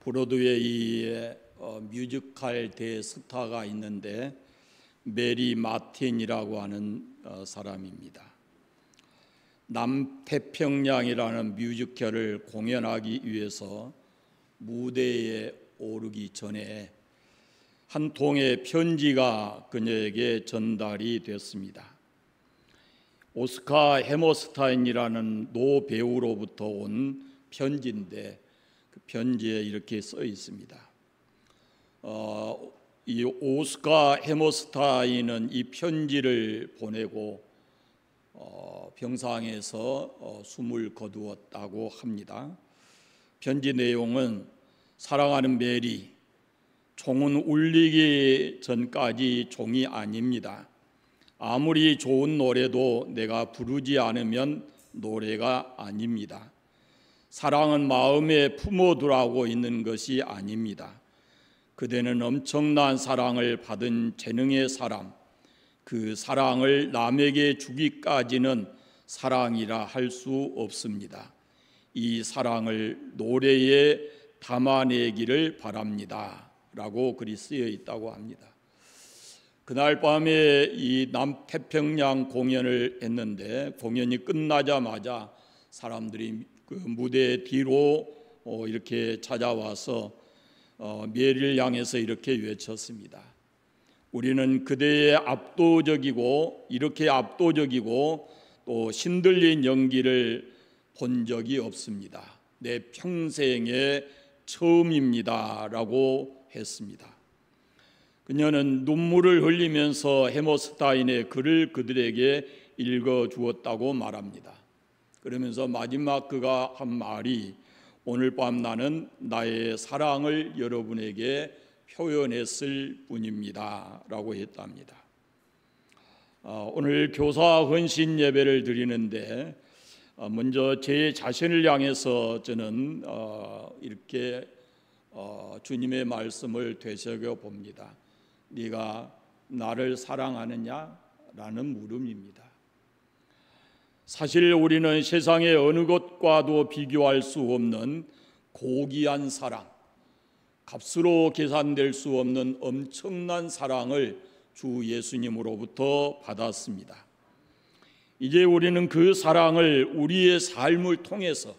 브로드웨이에 뮤지컬 대스타가 있는데 메리 마틴이라고 하는 사람입니다. 남태평양이라는 뮤지컬을 공연하기 위해서 무대에 오르기 전에 한 통의 편지가 그녀에게 전달이 됐습니다. 오스카 해머스타인이라는 노 배우로부터 온 편지인데 그 편지에 이렇게 써 있습니다. 이 오스카 해머스타인은 이 편지를 보내고 병상에서 숨을 거두었다고 합니다. 편지 내용은: 사랑하는 메리, 종은 울리기 전까지 종이 아닙니다. 아무리 좋은 노래도 내가 부르지 않으면 노래가 아닙니다. 사랑은 마음에 품어두라고 있는 것이 아닙니다. 그대는 엄청난 사랑을 받은 재능의 사람, 그 사랑을 남에게 주기까지는 사랑이라 할 수 없습니다. 이 사랑을 노래에 담아내기를 바랍니다 라고 글이 쓰여 있다고 합니다. 그날 밤에 이 남태평양 공연을 했는데 공연이 끝나자마자 사람들이 그 무대 뒤로 이렇게 찾아와서 메리를 향해서 이렇게 외쳤습니다. 우리는 그대의 이렇게 압도적이고 또 신들린 연기를 본 적이 없습니다. 내 평생의 처음입니다 라고 했습니다. 그녀는 눈물을 흘리면서 해머스타인의 글을 그들에게 읽어주었다고 말합니다. 그러면서 마지막 그가 한 말이: 오늘 밤 나는 나의 사랑을 여러분에게 표현했을 뿐입니다 라고 했답니다. 오늘 교사 헌신 예배를 드리는데 먼저 제 자신을 향해서 저는 이렇게 주님의 말씀을 되새겨 봅니다. 네가 나를 사랑하느냐? 라는 물음입니다. 사실 우리는 세상의 어느 것과도 비교할 수 없는 고귀한 사랑, 값으로 계산될 수 없는 엄청난 사랑을 주 예수님으로부터 받았습니다. 이제 우리는 그 사랑을 우리의 삶을 통해서,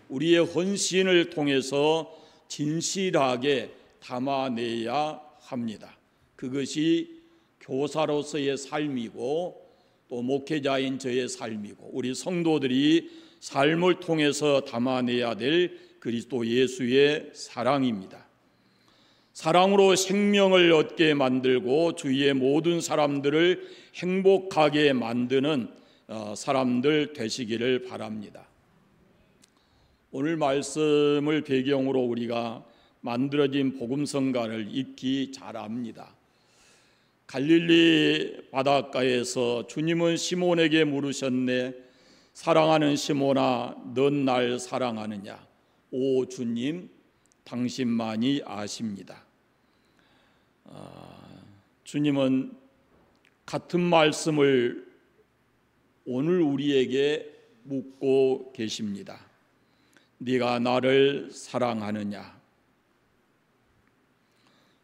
우리의 헌신을 통해서 진실하게 담아내야 합니다. 그것이 교사로서의 삶이고 또 목회자인 저의 삶이고 우리 성도들이 삶을 통해서 담아내야 될 그리스도 예수의 사랑입니다. 사랑으로 생명을 얻게 만들고 주위의 모든 사람들을 행복하게 만드는 사람들 되시기를 바랍니다. 오늘 말씀을 배경으로 우리가 만들어진 복음성가를 익히 잘 압니다. 갈릴리 바닷가에서 주님은 시몬에게 물으셨네. 사랑하는 시몬아, 넌 날 사랑하느냐? 오 주님, 당신만이 아십니다. 주님은 같은 말씀을 오늘 우리에게 묻고 계십니다. 네가 나를 사랑하느냐?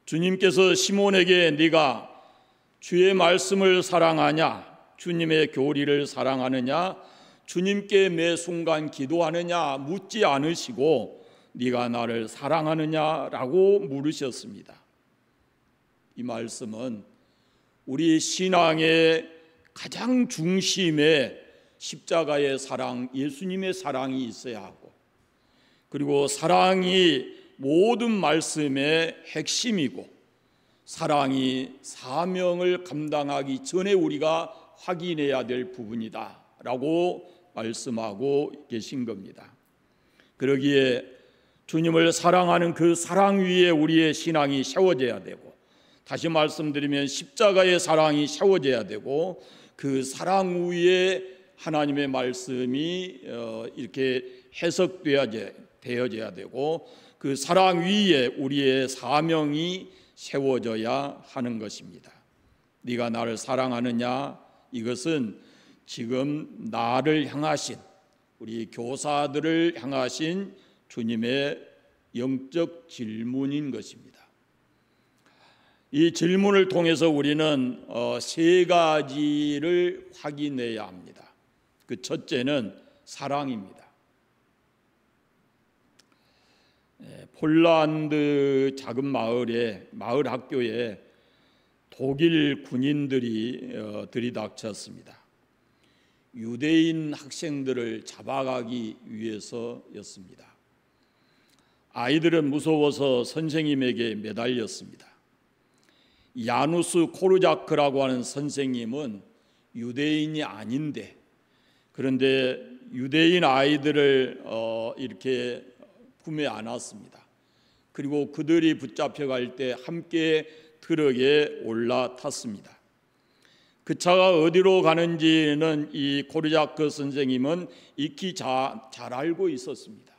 주님께서 시몬에게 네가 주의 말씀을 사랑하냐? 주님의 교리를 사랑하느냐? 주님께 매 순간 기도하느냐? 묻지 않으시고 네가 나를 사랑하느냐라고 물으셨습니다. 이 말씀은 우리 신앙의 가장 중심에 십자가의 사랑, 예수님의 사랑이 있어야 하고, 그리고 사랑이 모든 말씀의 핵심이고, 사랑이 사명을 감당하기 전에 우리가 확인해야 될 부분이다 라고 말씀하고 계신 겁니다. 그러기에 주님을 사랑하는 그 사랑 위에 우리의 신앙이 세워져야 되고, 다시 말씀드리면 십자가의 사랑이 세워져야 되고, 그 사랑 위에 하나님의 말씀이 이렇게 해석되어져야 되고, 그 사랑 위에 우리의 사명이 세워져야 하는 것입니다. 네가 나를 사랑하느냐? 이것은 지금 나를 향하신, 우리 교사들을 향하신 주님의 영적 질문인 것입니다. 이 질문을 통해서 우리는 세 가지를 확인해야 합니다. 그 첫째는 사랑입니다. 폴란드 작은 마을 학교에 독일 군인들이 들이닥쳤습니다. 유대인 학생들을 잡아가기 위해서였습니다. 아이들은 무서워서 선생님에게 매달렸습니다. 야누스 코르자크라고 하는 선생님은 유대인이 아닌데, 그런데 유대인 아이들을 이렇게 품에 안았습니다. 그리고 그들이 붙잡혀갈 때 함께 트럭에 올라탔습니다. 그 차가 어디로 가는지는 이 코르자크 선생님은 익히 잘 알고 있었습니다.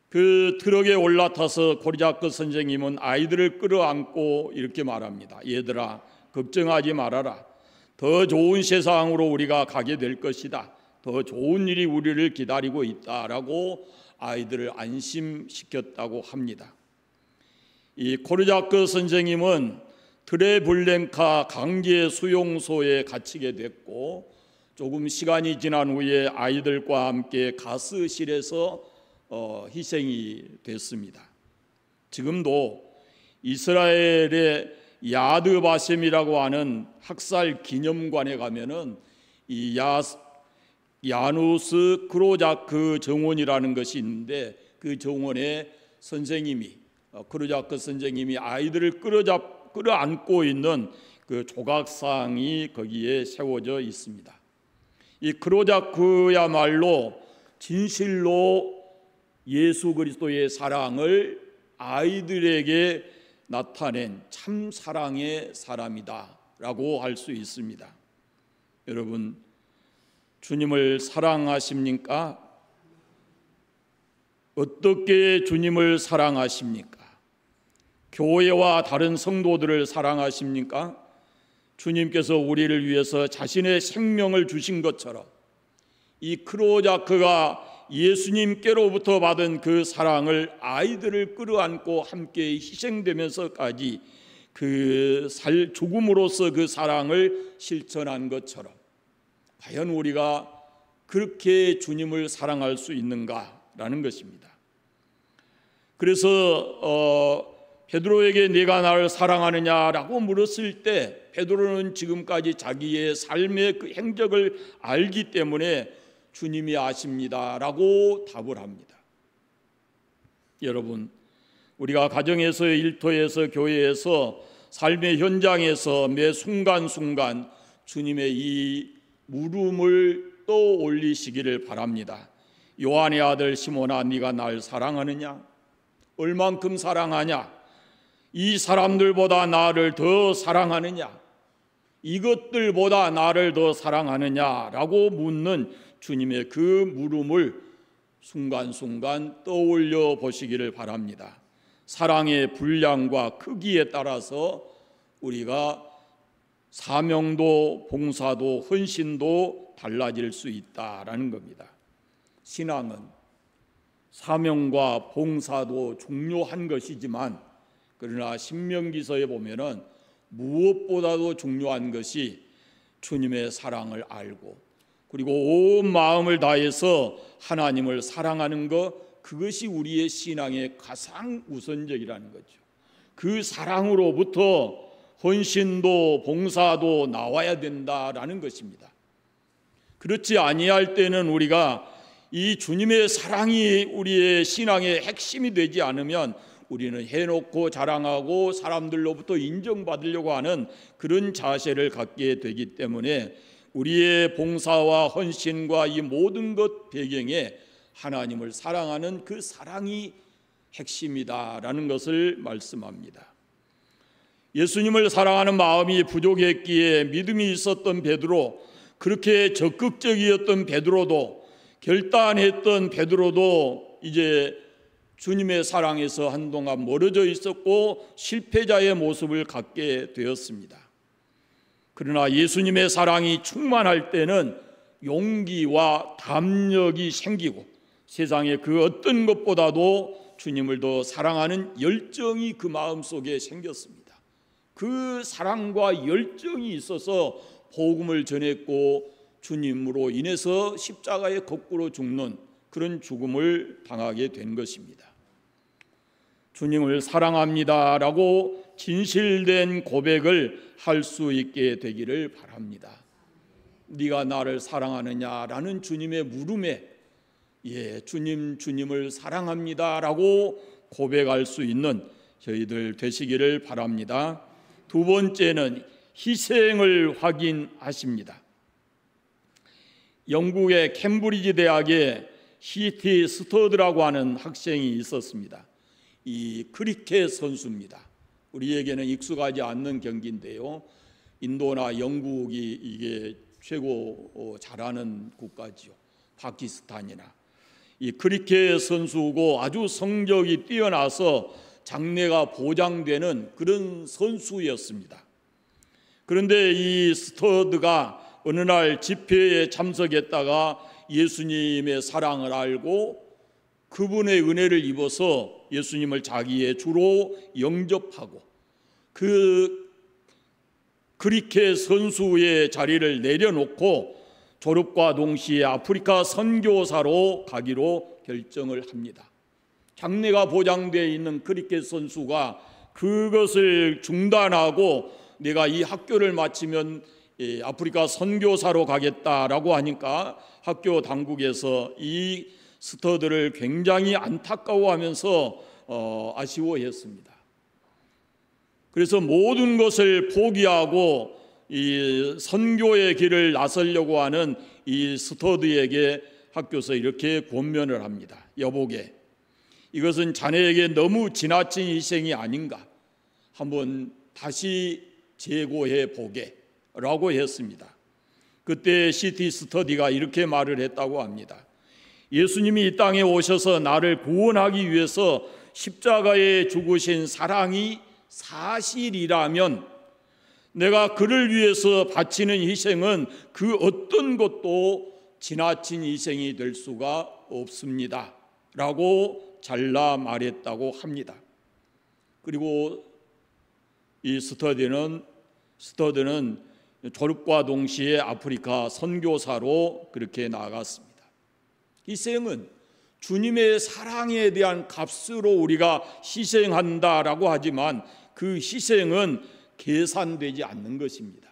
그 트럭에 올라타서 코르자크 선생님은 아이들을 끌어안고 이렇게 말합니다. 얘들아, 걱정하지 말아라. 더 좋은 세상으로 우리가 가게 될 것이다. 더 좋은 일이 우리를 기다리고 있다라고 아이들을 안심시켰다고 합니다. 이 코르자크 선생님은 트레블렌카 강제 수용소에 갇히게 됐고, 조금 시간이 지난 후에 아이들과 함께 가스실에서 희생이 됐습니다. 지금도 이스라엘의 야드바셈이라고 하는 학살 기념관에 가면은 이 야누스 크로자크 정원이라는 것이 있는데, 그 정원에 선생님이 크로자크 선생님이 아이들을 끌어안고 있는 그 조각상이 거기에 세워져 있습니다. 이 크로자크야말로 진실로 예수 그리스도의 사랑을 아이들에게 나타낸 참 사랑의 사람이다라고 할 수 있습니다. 여러분, 주님을 사랑하십니까? 어떻게 주님을 사랑하십니까? 교회와 다른 성도들을 사랑하십니까? 주님께서 우리를 위해서 자신의 생명을 주신 것처럼 이 크로자크가 예수님께로부터 받은 그 사랑을 아이들을 끌어안고 함께 희생되면서까지 그 죽음으로써 그 사랑을 실천한 것처럼 과연 우리가 그렇게 주님을 사랑할 수 있는가라는 것입니다. 그래서 베드로에게 네가 나를 사랑하느냐라고 물었을 때 베드로는 지금까지 자기의 삶의 그 행적을 알기 때문에 주님이 아십니다라고 답을 합니다. 여러분, 우리가 가정에서, 일터에서, 교회에서, 삶의 현장에서 매 순간순간 주님의 이 물음을 떠올리시기를 바랍니다. 요한의 아들 시몬아, 네가 날 사랑하느냐? 얼만큼 사랑하냐? 이 사람들보다 나를 더 사랑하느냐? 이것들보다 나를 더 사랑하느냐라고 묻는 주님의 그 물음을 순간순간 떠올려 보시기를 바랍니다. 사랑의 분량과 크기에 따라서 우리가 사명도 봉사도 헌신도 달라질 수 있다라는 겁니다. 신앙은 사명과 봉사도 중요한 것이지만, 그러나 신명기서에 보면은 무엇보다도 중요한 것이 주님의 사랑을 알고 그리고 온 마음을 다해서 하나님을 사랑하는 것, 그것이 우리의 신앙의 가장 우선적이라는 거죠. 그 사랑으로부터 헌신도 봉사도 나와야 된다라는 것입니다. 그렇지 아니할 때는 우리가 이 주님의 사랑이 우리의 신앙의 핵심이 되지 않으면 우리는 해놓고 자랑하고 사람들로부터 인정받으려고 하는 그런 자세를 갖게 되기 때문에 우리의 봉사와 헌신과 이 모든 것 배경에 하나님을 사랑하는 그 사랑이 핵심이다라는 것을 말씀합니다. 예수님을 사랑하는 마음이 부족했기에 믿음이 있었던 베드로, 그렇게 적극적이었던 베드로도, 결단했던 베드로도 이제 주님의 사랑에서 한동안 멀어져 있었고 실패자의 모습을 갖게 되었습니다. 그러나 예수님의 사랑이 충만할 때는 용기와 담력이 생기고 세상의 그 어떤 것보다도 주님을 더 사랑하는 열정이 그 마음속에 생겼습니다. 그 사랑과 열정이 있어서 복음을 전했고 주님으로 인해서 십자가에 거꾸로 죽는 그런 죽음을 당하게 된 것입니다. 주님을 사랑합니다라고 진실된 고백을 할 수 있게 되기를 바랍니다. 네가 나를 사랑하느냐라는 주님의 물음에 주님을 사랑합니다라고 고백할 수 있는 저희들 되시기를 바랍니다. 두 번째는 희생을 확인하십니다. 영국의 캠브리지 대학에 C.T. 스터드라고 하는 학생이 있었습니다. 이 크리켓 선수입니다. 우리에게는 익숙하지 않는 경기인데요. 인도나 영국이 이게 최고 잘하는 국가지요. 파키스탄이나. 이 크리켓 선수고 아주 성적이 뛰어나서 장래가 보장되는 그런 선수였습니다. 그런데 이 스터드가 어느 날 집회에 참석했다가 예수님의 사랑을 알고 그분의 은혜를 입어서 예수님을 자기의 주로 영접하고 그 크리켓 선수의 자리를 내려놓고 졸업과 동시에 아프리카 선교사로 가기로 결정을 합니다. 장래가 보장되어 있는 크리켓 선수가 그것을 중단하고 내가 이 학교를 마치면 아프리카 선교사로 가겠다라고 하니까 학교 당국에서 이 스터드를 굉장히 안타까워하면서 아쉬워했습니다. 그래서 모든 것을 포기하고 이 선교의 길을 나서려고 하는 이 스터드에게 학교에서 이렇게 권면을 합니다. 여보게, 이것은 자네에게 너무 지나친 희생이 아닌가? 한번 다시 재고해 보게 라고 했습니다. 그때 C.T. 스터디가 이렇게 말을 했다고 합니다. 예수님이 이 땅에 오셔서 나를 구원하기 위해서 십자가에 죽으신 사랑이 사실이라면 내가 그를 위해서 바치는 희생은 그 어떤 것도 지나친 희생이 될 수가 없습니다 라고 잘라 말했다고 합니다. 그리고 이 스터드는 졸업과 동시에 아프리카 선교사로 그렇게 나아갔습니다. 희생은 주님의 사랑에 대한 값으로 우리가 희생한다라고 하지만 그 희생은 계산되지 않는 것입니다.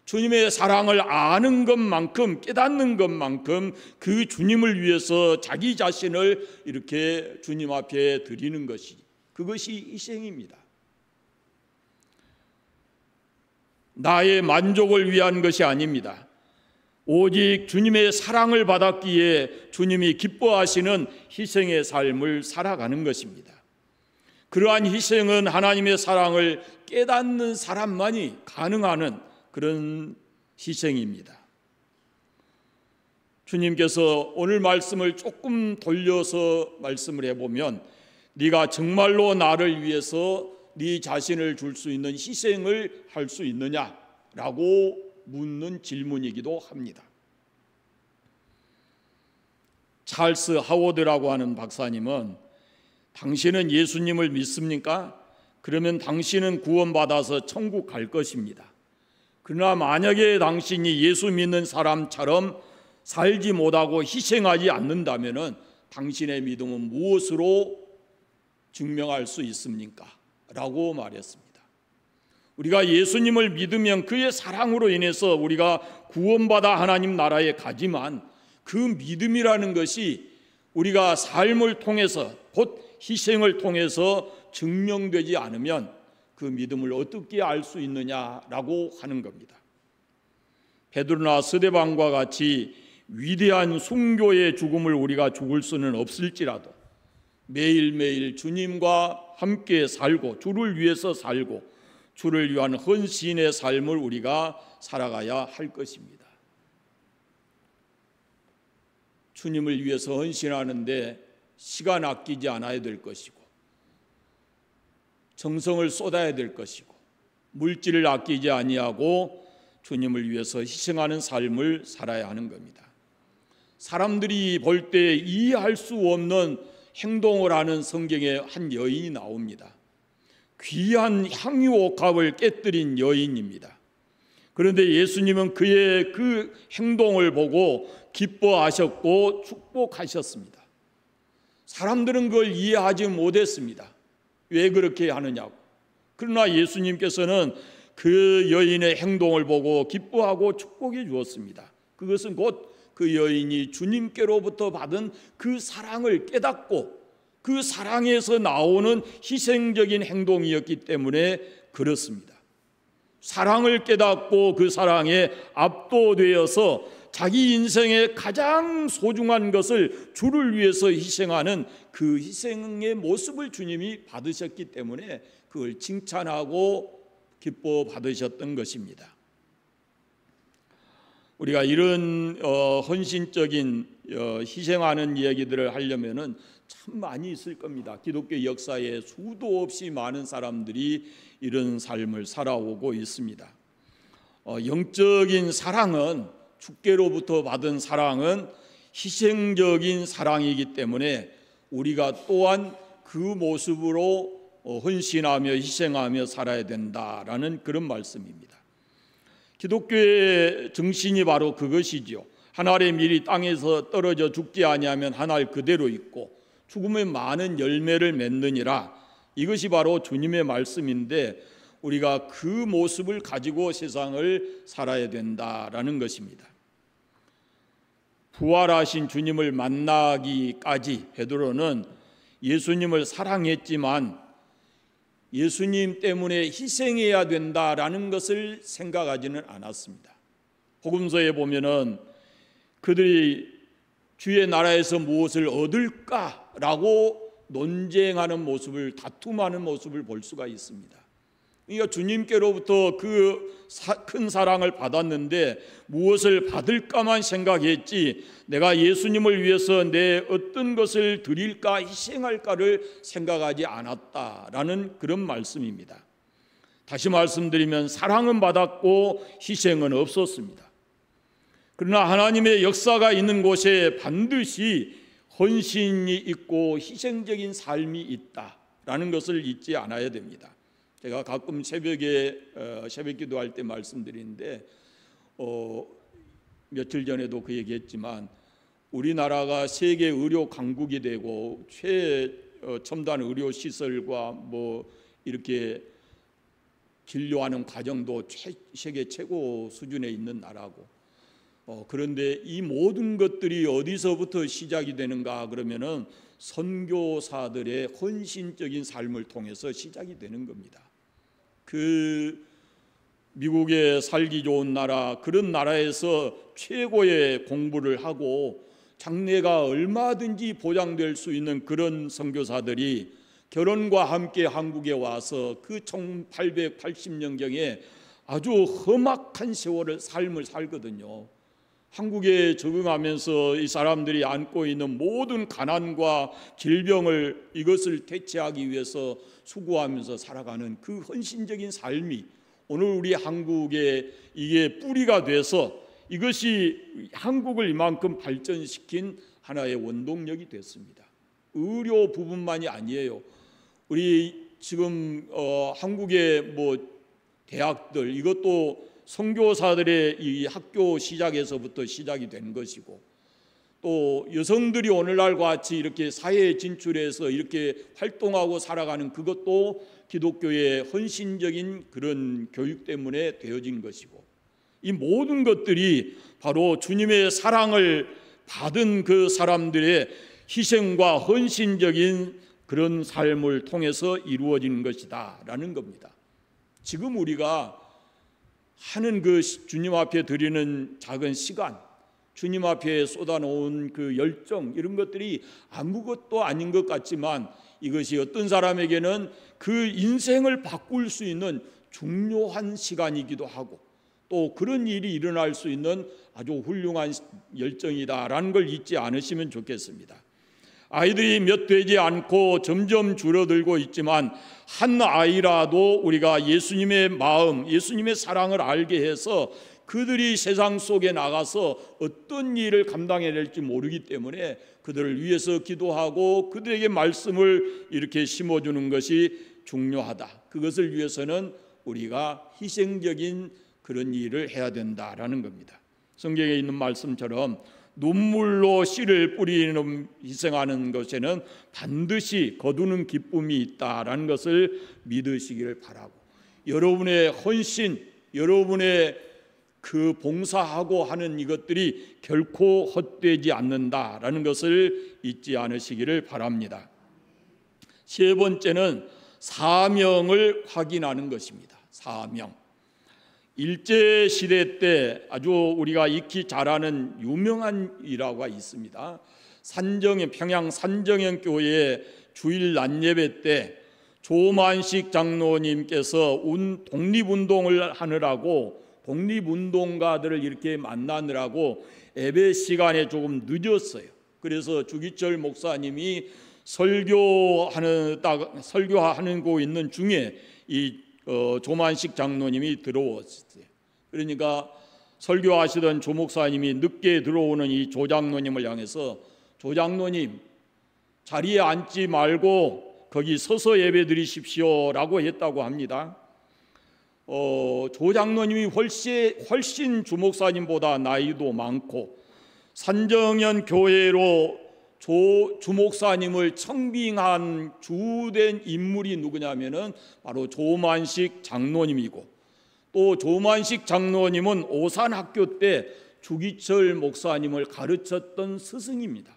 주님의 사랑을 아는 것만큼, 깨닫는 것만큼 그 주님을 위해서 자기 자신을 이렇게 주님 앞에 드리는 것이, 그것이 희생입니다. 나의 만족을 위한 것이 아닙니다. 오직 주님의 사랑을 받았기에 주님이 기뻐하시는 희생의 삶을 살아가는 것입니다. 그러한 희생은 하나님의 사랑을 깨닫는 사람만이 가능한 그런 희생입니다. 주님께서 오늘 말씀을 조금 돌려서 말씀을 해보면 네가 정말로 나를 위해서 네 자신을 줄 수 있는 희생을 할 수 있느냐라고 묻는 질문이기도 합니다. 찰스 하워드라고 하는 박사님은 당신은 예수님을 믿습니까? 그러면 당신은 구원받아서 천국 갈 것입니다. 그러나 만약에 당신이 예수 믿는 사람처럼 살지 못하고 희생하지 않는다면 당신의 믿음은 무엇으로 증명할 수 있습니까? 라고 말했습니다. 우리가 예수님을 믿으면 그의 사랑으로 인해서 우리가 구원받아 하나님 나라에 가지만 그 믿음이라는 것이 우리가 삶을 통해서 곧 희생을 통해서 증명되지 않으면 그 믿음을 어떻게 알 수 있느냐라고 하는 겁니다. 베드로나 스데반과 같이 위대한 순교의 죽음을 우리가 죽을 수는 없을지라도 매일매일 주님과 함께 살고 주를 위해서 살고 주를 위한 헌신의 삶을 우리가 살아가야 할 것입니다. 주님을 위해서 헌신하는데 시간 아끼지 않아야 될 것이고 정성을 쏟아야 될 것이고 물질을 아끼지 아니하고 주님을 위해서 희생하는 삶을 살아야 하는 겁니다. 사람들이 볼 때 이해할 수 없는 행동을 하는 성경의 한 여인이 나옵니다. 귀한 향유옥합을 깨뜨린 여인입니다. 그런데 예수님은 그의 그 행동을 보고 기뻐하셨고 축복하셨습니다. 사람들은 그걸 이해하지 못했습니다. 왜 그렇게 하느냐고. 그러나 예수님께서는 그 여인의 행동을 보고 기뻐하고 축복해 주었습니다. 그것은 곧 그 여인이 주님께로부터 받은 그 사랑을 깨닫고 그 사랑에서 나오는 희생적인 행동이었기 때문에 그렇습니다. 사랑을 깨닫고 그 사랑에 압도되어서 자기 인생의 가장 소중한 것을 주를 위해서 희생하는 그 희생의 모습을 주님이 받으셨기 때문에 그걸 칭찬하고 기뻐 받으셨던 것입니다. 우리가 이런 헌신적인 희생하는 이야기들을 하려면은 참 많이 있을 겁니다. 기독교 역사에 수도 없이 많은 사람들이 이런 삶을 살아오고 있습니다. 영적인 사랑은, 주께로부터 받은 사랑은 희생적인 사랑이기 때문에 우리가 또한 그 모습으로 헌신하며 희생하며 살아야 된다라는 그런 말씀입니다. 기독교의 정신이 바로 그것이지요. 한 알의 밀이 땅에서 떨어져 죽지 아니하면 한 알 그대로 있고 죽으면 많은 열매를 맺느니라. 이것이 바로 주님의 말씀인데 우리가 그 모습을 가지고 세상을 살아야 된다라는 것입니다. 부활하신 주님을 만나기까지 베드로는 예수님을 사랑했지만 예수님 때문에 희생해야 된다라는 것을 생각하지는 않았습니다. 복음서에 보면은 그들이 주의 나라에서 무엇을 얻을까라고 논쟁하는 모습을, 다툼하는 모습을 볼 수가 있습니다. 그러니까 주님께로부터 그 큰 사랑을 받았는데 무엇을 받을까만 생각했지 내가 예수님을 위해서 내 어떤 것을 드릴까 희생할까를 생각하지 않았다라는 그런 말씀입니다. 다시 말씀드리면 사랑은 받았고 희생은 없었습니다. 그러나 하나님의 역사가 있는 곳에 반드시 헌신이 있고 희생적인 삶이 있다라는 것을 잊지 않아야 됩니다. 제가 가끔 새벽에 새벽 기도할 때 말씀드리는데 며칠 전에도 그 얘기했지만 우리나라가 세계 의료 강국이 되고 최첨단 의료 시설과 뭐 이렇게 진료하는 과정도 세계 최고 수준에 있는 나라고 그런데 이 모든 것들이 어디서부터 시작이 되는가 그러면은 선교사들의 헌신적인 삶을 통해서 시작이 되는 겁니다. 그 미국에 살기 좋은 나라 그런 나라에서 최고의 공부를 하고 장래가 얼마든지 보장될 수 있는 그런 선교사들이 결혼과 함께 한국에 와서 그 1880년경에 아주 험악한 세월을 삶을 살거든요. 한국에 적응하면서 이 사람들이 안고 있는 모든 가난과 질병을 이것을 대체하기 위해서 수고하면서 살아가는 그 헌신적인 삶이 오늘 우리 한국에 이게 뿌리가 돼서 이것이 한국을 이만큼 발전시킨 하나의 원동력이 됐습니다. 의료 부분만이 아니에요. 우리 지금 한국의 뭐 대학들 이것도 선교사들의 이 학교 시작에서부터 시작이 된 것이고 또 여성들이 오늘날 같이 이렇게 사회에 진출해서 이렇게 활동하고 살아가는 그것도 기독교의 헌신적인 그런 교육 때문에 되어진 것이고 이 모든 것들이 바로 주님의 사랑을 받은 그 사람들의 희생과 헌신적인 그런 삶을 통해서 이루어진 것이다라는 겁니다. 지금 우리가 하는 그 주님 앞에 드리는 작은 시간, 주님 앞에 쏟아놓은 그 열정 이런 것들이 아무것도 아닌 것 같지만 이것이 어떤 사람에게는 그 인생을 바꿀 수 있는 중요한 시간이기도 하고 또 그런 일이 일어날 수 있는 아주 훌륭한 열정이다라는 걸 잊지 않으시면 좋겠습니다. 아이들이 몇 되지 않고 점점 줄어들고 있지만 한 아이라도 우리가 예수님의 마음, 예수님의 사랑을 알게 해서 그들이 세상 속에 나가서 어떤 일을 감당해야 될지 모르기 때문에 그들을 위해서 기도하고 그들에게 말씀을 이렇게 심어주는 것이 중요하다. 그것을 위해서는 우리가 희생적인 그런 일을 해야 된다라는 겁니다. 성경에 있는 말씀처럼 눈물로 씨를 뿌리는 희생하는 것에는 반드시 거두는 기쁨이 있다라는 것을 믿으시기를 바라고, 여러분의 헌신, 여러분의 그 봉사하고 하는 이것들이 결코 헛되지 않는다라는 것을 잊지 않으시기를 바랍니다. 세 번째는 사명을 확인하는 것입니다. 사명. 일제시대 때 아주 우리가 익히 잘 아는 유명한 일화가 있습니다. 평양 산정현 교회의 주일 낮예배 때 조만식 장로님께서 독립운동을 하느라고 독립운동가들을 이렇게 만나느라고 예배 시간에 조금 늦었어요. 그래서 주기철 목사님이 설교하는 거 있는 중에 이 조만식 장로님이 들어왔어요. 그러니까 설교하시던 조 목사님이 늦게 들어오는 이 조 장로님을 향해서, 조 장로님 자리에 앉지 말고 거기 서서 예배 드리십시오라고 했다고 합니다. 조 장로님이 훨씬 주 목사님보다 나이도 많고 산정현 교회로 주 목사님을 청빙한 주된 인물이 누구냐면은 바로 조만식 장로님이고, 또 조만식 장로님은 오산학교 때 주기철 목사님을 가르쳤던 스승입니다.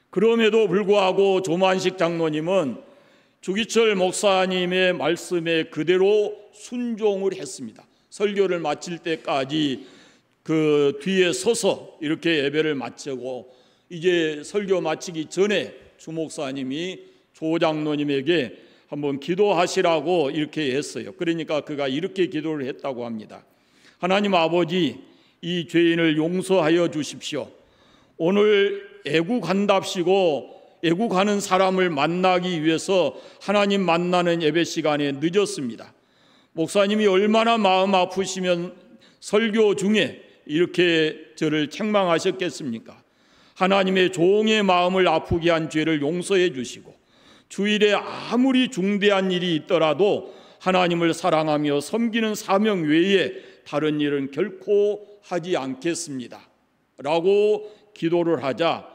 그럼에도 불구하고 조만식 장로님은 주기철 목사님의 말씀에 그대로 순종을 했습니다. 설교를 마칠 때까지 그 뒤에 서서 이렇게 예배를 마치고, 이제 설교 마치기 전에 주 목사님이 조 장로님에게 한번 기도하시라고 이렇게 했어요. 그러니까 그가 이렇게 기도를 했다고 합니다. 하나님 아버지, 이 죄인을 용서하여 주십시오. 오늘 애국한답시고 애국하는 사람을 만나기 위해서 하나님 만나는 예배 시간에 늦었습니다. 목사님이 얼마나 마음 아프시면 설교 중에 이렇게 저를 책망하셨겠습니까? 하나님의 종의 마음을 아프게 한 죄를 용서해 주시고, 주일에 아무리 중대한 일이 있더라도 하나님을 사랑하며 섬기는 사명 외에 다른 일은 결코 하지 않겠습니다 라고 기도를 하자,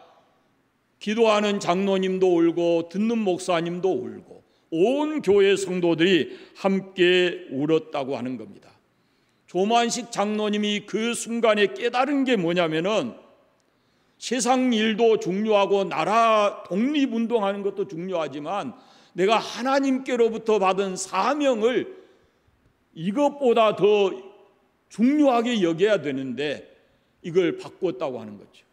기도하는 장로님도 울고 듣는 목사님도 울고 온 교회 성도들이 함께 울었다고 하는 겁니다. 조만식 장로님이 그 순간에 깨달은 게 뭐냐면은, 세상 일도 중요하고 나라 독립운동하는 것도 중요하지만 내가 하나님께로부터 받은 사명을 이것보다 더 중요하게 여겨야 되는데 이걸 바꿨다고 하는 거죠.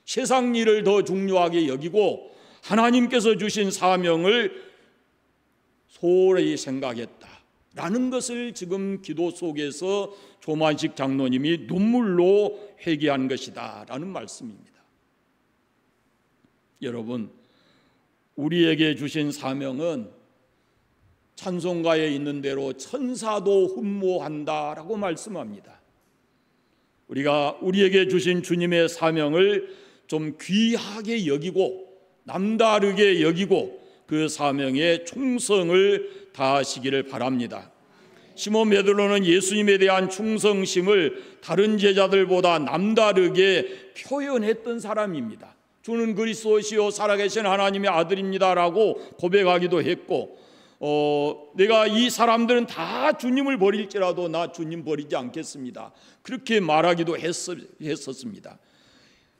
세상 일을 더 중요하게 여기고 하나님께서 주신 사명을 소홀히 생각했다라는 것을 지금 기도 속에서 조만식 장로님이 눈물로 회개한 것이다 라는 말씀입니다. 여러분, 우리에게 주신 사명은 찬송가에 있는 대로 천사도 흠모한다라고 말씀합니다. 우리에게 주신 주님의 사명을 좀 귀하게 여기고 남다르게 여기고 그 사명에 충성을 다하시기를 바랍니다. 시몬 베드로는 예수님에 대한 충성심을 다른 제자들보다 남다르게 표현했던 사람입니다. 주는 그리스도시요 살아계신 하나님의 아들입니다라고 고백하기도 했고, 내가 이 사람들은 다 주님을 버릴지라도 나 주님 버리지 않겠습니다, 그렇게 말하기도 했었습니다.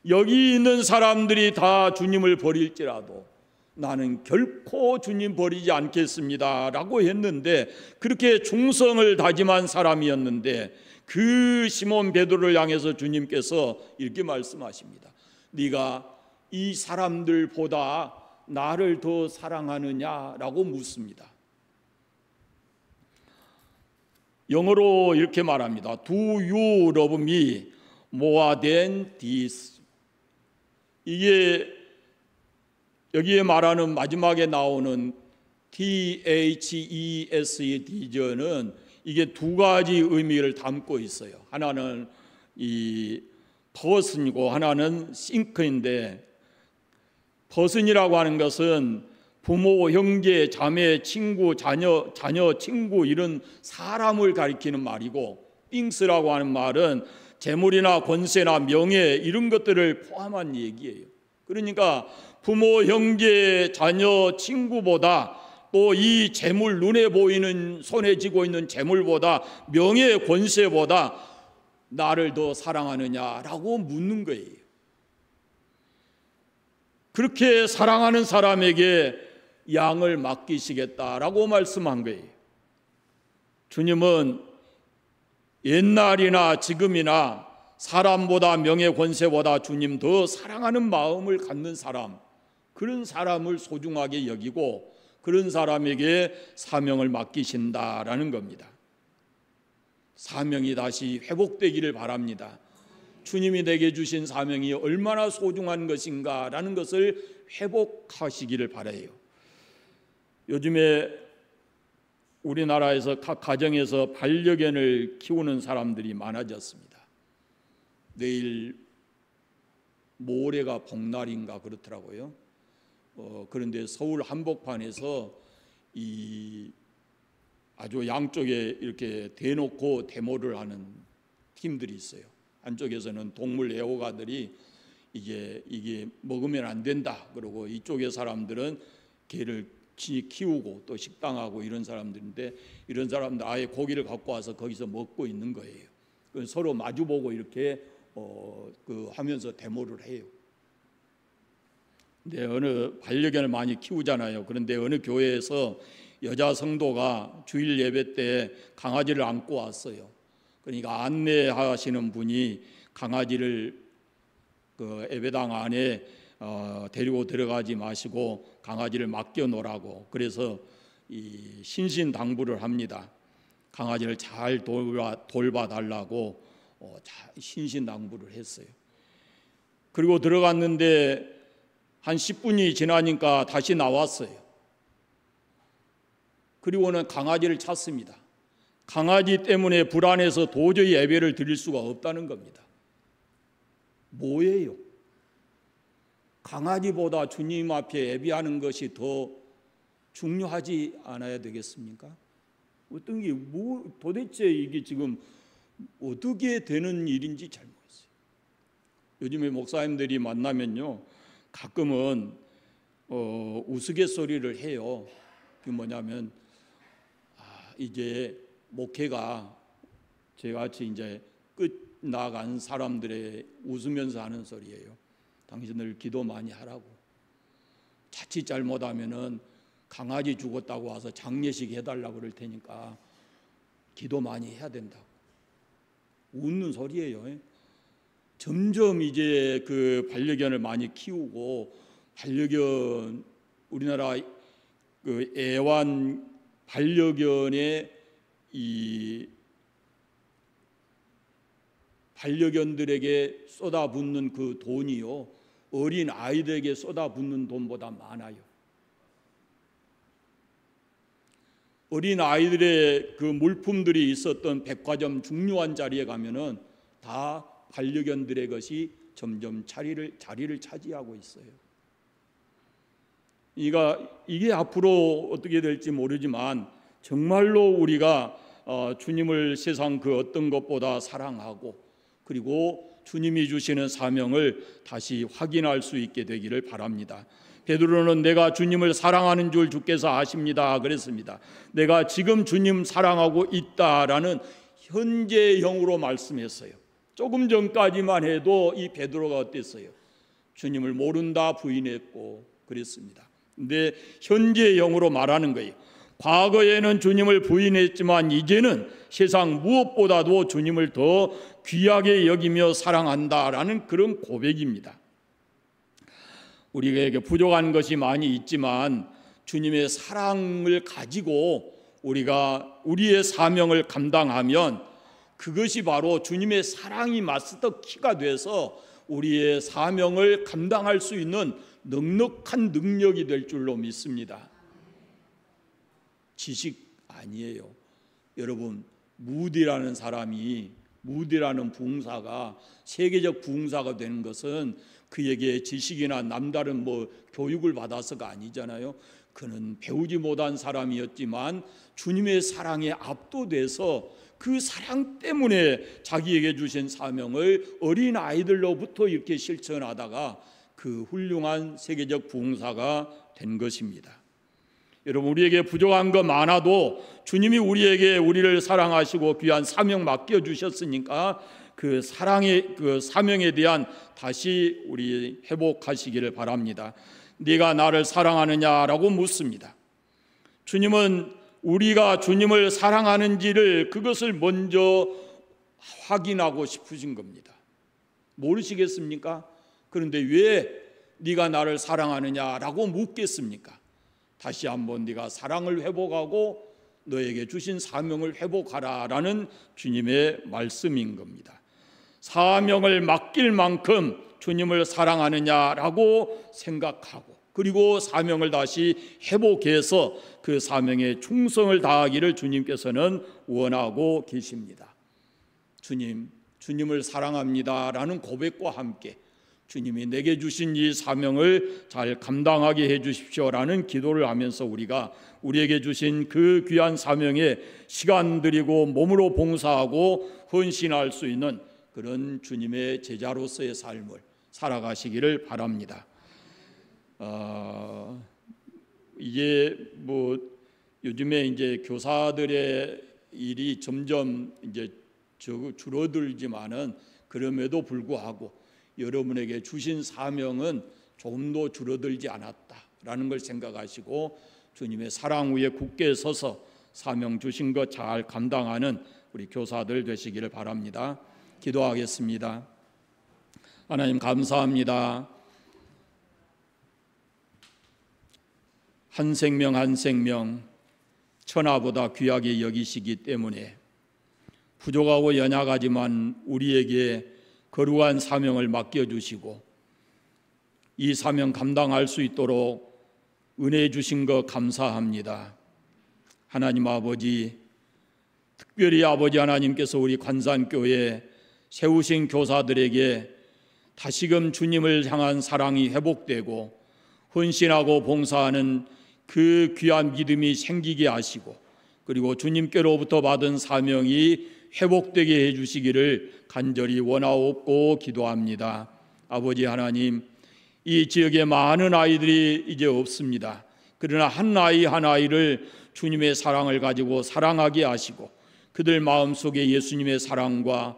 여기 있는 사람들이 다 주님을 버릴지라도 나는 결코 주님 버리지 않겠습니다 라고 했는데, 그렇게 충성을 다짐한 사람이었는데 그 시몬 베드로를 향해서 주님께서 이렇게 말씀하십니다. 네가 이 사람들보다 나를 더 사랑하느냐라고 묻습니다. 영어로 이렇게 말합니다. Do you love me more than this? 이게 여기에 말하는 마지막에 나오는 THESED는 이게 두 가지 의미를 담고 있어요. 하나는 이 person이고 하나는 think인데, person이라고 하는 것은 부모, 형제, 자매, 친구, 자녀, 친구 이런 사람을 가리키는 말이고, things라고 하는 말은 재물이나 권세나 명예 이런 것들을 포함한 얘기예요. 그러니까 부모, 형제, 자녀, 친구보다 또 이 재물, 눈에 보이는 손에 쥐고 있는 재물보다 명예, 권세보다 나를 더 사랑하느냐라고 묻는 거예요. 그렇게 사랑하는 사람에게 양을 맡기시겠다라고 말씀한 거예요. 주님은 옛날이나 지금이나 사람보다 명예 권세보다 주님 더 사랑하는 마음을 갖는 사람, 그런 사람을 소중하게 여기고 그런 사람에게 사명을 맡기신다라는 겁니다. 사명이 다시 회복되기를 바랍니다. 주님이 내게 주신 사명이 얼마나 소중한 것인가라는 것을 회복하시기를 바라요. 요즘에 우리나라에서 각 가정에서 반려견을 키우는 사람들이 많아졌습니다. 내일 모레가 복날인가 그렇더라고요. 그런데 서울 한복판에서 이 아주 양쪽에 이렇게 대놓고 데모를 하는 팀들이 있어요. 한쪽에서는 동물 애호가들이 이게 먹으면 안 된다 그러고, 이쪽의 사람들은 개를 키우고 또 식당하고 이런 사람들인데, 이런 사람들 아예 고기를 갖고 와서 거기서 먹고 있는 거예요. 서로 마주보고 이렇게 하면서 데모를 해요. 근데 어느 반려견을 많이 키우잖아요. 그런데 어느 교회에서 여자 성도가 주일 예배 때 강아지를 안고 왔어요. 그러니까 안내하시는 분이 강아지를 그 예배당 안에 데리고 들어가지 마시고 강아지를 맡겨 놓으라고, 그래서 이 신신당부를 합니다. 강아지를 잘 돌봐 달라고 신신당부를 했어요. 그리고 들어갔는데 한 10분이 지나니까 다시 나왔어요. 그리고는 강아지를 찾습니다. 강아지 때문에 불안해서 도저히 예배를 드릴 수가 없다는 겁니다. 뭐예요? 강아지보다 주님 앞에 예배하는 것이 더 중요하지 않아야 되겠습니까? 어떤 게 도대체 이게 지금 어떻게 되는 일인지 잘 모르겠어요. 요즘에 목사님들이 만나면요, 가끔은 우스갯소리를 해요. 그게 뭐냐면 이제 목회가 저같이 이제 끝나간 사람들의 웃으면서 하는 소리예요. 당신들 기도 많이 하라고. 자칫 잘못하면은 강아지 죽었다고 와서 장례식 해달라고 그럴 테니까 기도 많이 해야 된다고. 웃는 소리예요. 점점 이제 그 반려견을 많이 키우고, 반려견 우리나라 그 애완 반려견의 이 반려견들에게 쏟아붓는 그 돈이요, 어린 아이들에게 쏟아붓는 돈보다 많아요. 어린 아이들의 그 물품들이 있었던 백화점 중요한 자리에 가면은 다 반려견들의 것이 점점 자리를 차지하고 있어요. 이게 앞으로 어떻게 될지 모르지만 정말로 우리가 주님을 세상 그 어떤 것보다 사랑하고, 그리고 주님이 주시는 사명을 다시 확인할 수 있게 되기를 바랍니다. 베드로는 내가 주님을 사랑하는 줄 주께서 아십니다 그랬습니다. 내가 지금 주님 사랑하고 있다라는 현재형으로 말씀했어요. 조금 전까지만 해도 이 베드로가 어땠어요? 주님을 모른다 부인했고 그랬습니다. 근데 현재형으로 말하는 거예요. 과거에는 주님을 부인했지만 이제는 세상 무엇보다도 주님을 더 귀하게 여기며 사랑한다라는 그런 고백입니다. 우리에게 부족한 것이 많이 있지만 주님의 사랑을 가지고 우리가 우리의 사명을 감당하면 그것이 바로 주님의 사랑이 마스터 키가 돼서 우리의 사명을 감당할 수 있는 넉넉한 능력이 될 줄로 믿습니다. 지식 아니에요. 여러분, 무디라는 사람이, 무디라는 부흥사가 세계적 부흥사가 되는 것은 그에게 지식이나 남다른 교육을 받아서가 아니잖아요. 그는 배우지 못한 사람이었지만 주님의 사랑에 압도돼서 그 사랑 때문에 자기에게 주신 사명을 어린 아이들로부터 이렇게 실천하다가 그 훌륭한 세계적 부흥사가 된 것입니다. 여러분, 우리에게 부족한 거 많아도 주님이 우리를 사랑하시고 귀한 사명 맡겨주셨으니까 그 사명에 대한 다시 우리 회복하시기를 바랍니다. 네가 나를 사랑하느냐라고 묻습니다. 주님은 우리가 주님을 사랑하는지를 그것을 먼저 확인하고 싶으신 겁니다. 모르시겠습니까? 그런데 왜 네가 나를 사랑하느냐라고 묻겠습니까? 다시 한번 네가 사랑을 회복하고 너에게 주신 사명을 회복하라라는 주님의 말씀인 겁니다. 사명을 맡길 만큼 주님을 사랑하느냐라고 생각하고, 그리고 사명을 다시 회복해서 그 사명에 충성을 다하기를 주님께서는 원하고 계십니다. 주님을 사랑합니다라는 고백과 함께 주님이 내게 주신 이 사명을 잘 감당하게 해 주십시오라는 기도를 하면서 우리에게 주신 그 귀한 사명에 시간 들이고 몸으로 봉사하고 헌신할 수 있는 그런 주님의 제자로서의 삶을 살아가시기를 바랍니다. 이게 요즘에 이제 교사들의 일이 점점 이제 줄어들지만은 그럼에도 불구하고 여러분에게 주신 사명은 조금도 줄어들지 않았다라는 걸 생각하시고 주님의 사랑 위에 굳게 서서 사명 주신 것 잘 감당하는 우리 교사들 되시기를 바랍니다. 기도하겠습니다. 하나님, 감사합니다. 한 생명 한 생명 천하보다 귀하게 여기시기 때문에 부족하고 연약하지만 우리에게 거룩한 사명을 맡겨주시고 이 사명 감당할 수 있도록 은혜 주신 것 감사합니다. 하나님 아버지, 특별히 아버지 하나님께서 우리 관산교회 세우신 교사들에게 다시금 주님을 향한 사랑이 회복되고 헌신하고 봉사하는 그 귀한 믿음이 생기게 하시고, 그리고 주님께로부터 받은 사명이 회복되게 해주시기를 간절히 원하옵고 기도합니다. 아버지 하나님, 이 지역에 많은 아이들이 이제 없습니다. 그러나 한 아이 한 아이를 주님의 사랑을 가지고 사랑하게 하시고 그들 마음속에 예수님의 사랑과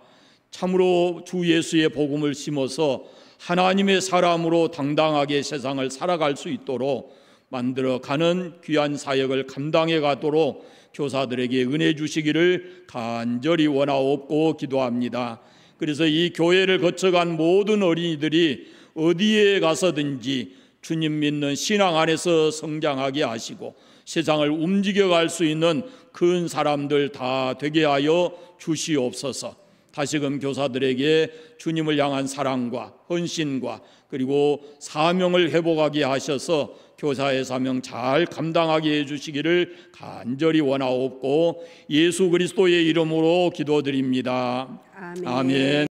참으로 주 예수의 복음을 심어서 하나님의 사람으로 당당하게 세상을 살아갈 수 있도록 만들어가는 귀한 사역을 감당해 가도록 교사들에게 은혜 주시기를 간절히 원하옵고 기도합니다. 그래서 이 교회를 거쳐간 모든 어린이들이 어디에 가서든지 주님 믿는 신앙 안에서 성장하게 하시고 세상을 움직여갈 수 있는 큰 사람들 다 되게 하여 주시옵소서. 다시금 교사들에게 주님을 향한 사랑과 헌신과 그리고 사명을 회복하게 하셔서 교사의 사명 잘 감당하게 해주시기를 간절히 원하옵고 예수 그리스도의 이름으로 기도드립니다. 아멘.